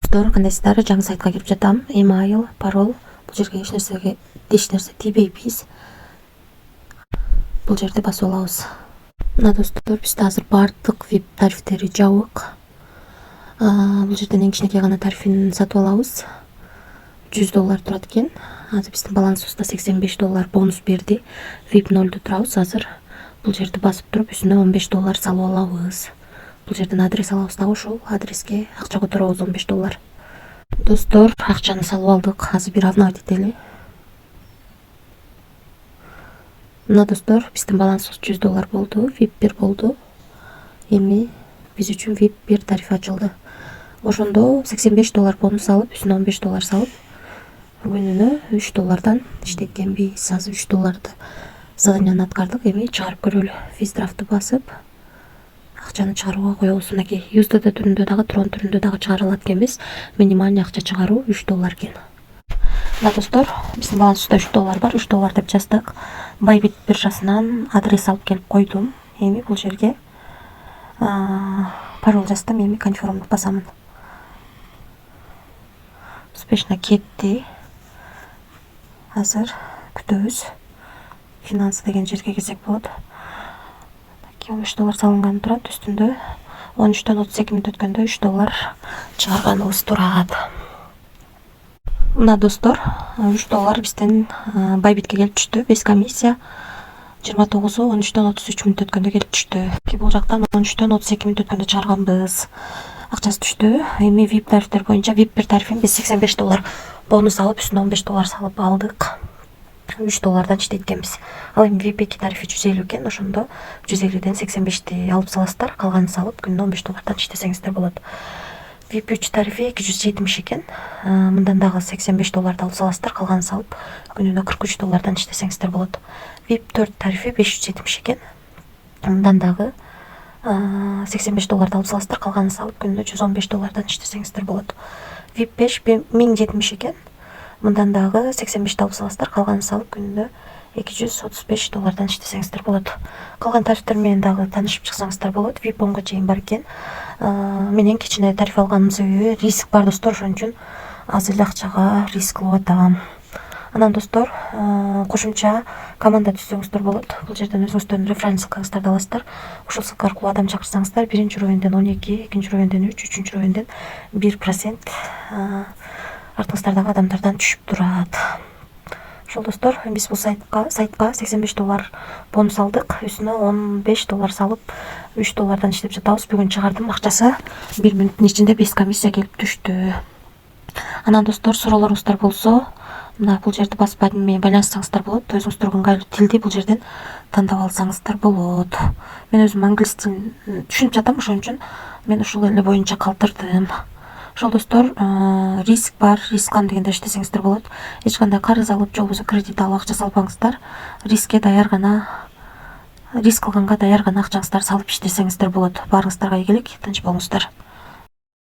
Достор, кандайсыздар? Жаңы сайтка кирип жатам. Email, пароль. Бул жерге эч нерсе тийбейбиз. Бул жерде басып алабыз. Мына достор, бизде азыр бардык VIP тарифтери жабык. Бул жерден эң кичинекей гана тарифин сатып алабыз. $100 турат экен. Азыр биздин балансыбызда $85 бонус берди. VIP 0 турабыз азыр. Бул жерди басып туруп, үстүнө $15 салып алабыз. Бул жерден адрес алабыз дагы, ошол адреске акча которобуз $15. Достор, акчаны салып алдык. Азыр бир обновить. Мына достор, биздин балансыбыз $100 болду, VIP 1 болду. Эми биз үчүн VIP 1 тарифи ачылды. Ошондо $85 бонус алып, үстүнө $15 салып, күнүнө $3 иштеткенбиз. Азыр $3 заданияны аткардык. Эми чыгарып көрөлү. Физдрафтты басып, акчаны чыгарууга коебуз. Мынакей USDT түрүндө дагы, Tron түрүндө дагы чыгара алат экенбиз. Минимальный акча чыгаруу $3 экен. Мына достор, биздин балансыбызда $3 бар. $3 деп жаздык. Bybit биржасынан адрес алып келип койдум. Эми бул жерге пароль жаздым. Эми конфирмду басамын. Успешно кетти. Азыр күтөбүз. Финансы деген жерге кезек болот. $15 салынган турат. Үстүндө 13-төн 32 мүнөт өткөндө $3 чыгарганыбыз турат. Мына достор, $3 бизден Bybitке келип түштү. Без комиссия 29-у 13-төн 33 мүнөт өткөндө келип түштү. Бул жактан 13-төн 32 мүнөт өткөндө чыгарганбыз. Акчасы түштү. Эми VIP тарифтер боюнча VIP 1 тарифин биз $85 бонус алып, үстүнө $15 салып алдык. $3 иштейт экенбиз. Ал эми VIP 2 тарифи 150 экен. Ошондо 150ден 85ти алып саласыздар, калганын салып, күнүнө $15 иштесеңиздер болот. VIP 3 тарифи 270 экен. Мындан дагы $85 алып саласыздар, калганын салып, күнүнө $43 иштесеңиздер болот. VIP 4 тарифи 570 экен. Мындан дагы $85 алып саласыздар, калганын салып, күнүнө $115 иштесеңиздер болот. VIP 5 1070 экен. Мындан дагы 85 алып саласыздар, калганын салып, күнүнө $235 иштесеңиздер болот. Калган тарифтер менен дагы таанышып чыксаңыздар болот. VIP 10га чейин бар экен. Менен кичине тариф алганымдын себеби риск бар достор, ошон үчүн аз эле акчага риск кылып атам. Анан достор, кошумча команда түзсөңүздөр болот. Бул жерден өзүңүздөрдүн референс ссылкаңыздарды аласыздар. Ошол ссылка аркылуу адам чакырсаңыздар, биринчи уровенден 12, экинчи уровенден 3, үчүнчү уровенден 1% артыңыздардагы адамдардан түшүп турат. Ошол достор, биз бул сайтка $85 бонус алдык. Үстүнө $15 салып, $3 иштеп жатабыз. Бүгүн чыгардым, акчасы 1 мүнөттүн ичинде без комиссия келип түштү. Анан достор, суроолоруңуздар болсо, мына бул жерди басып менен байланышсаңыздар болот. Өзүңүздөргө ыңгайлуу тилди бул жерден тандап алсаңыздар болот. Мен өзүм англис тилин түшүнүп жатам, ошон үчүн мен ушул эле боюнча калтырдым. Ошол достор, риск бар, риск алам дегенде иштесеңиздер болот. Эч кандай карыз алып, же болбосо кредит алып акча салбаңыздар. Риск кылганга даяр гана акчаңыздарды салып иштесеңиздер болот. Баарыңыздарга ийгилик, тынч болуңуздар.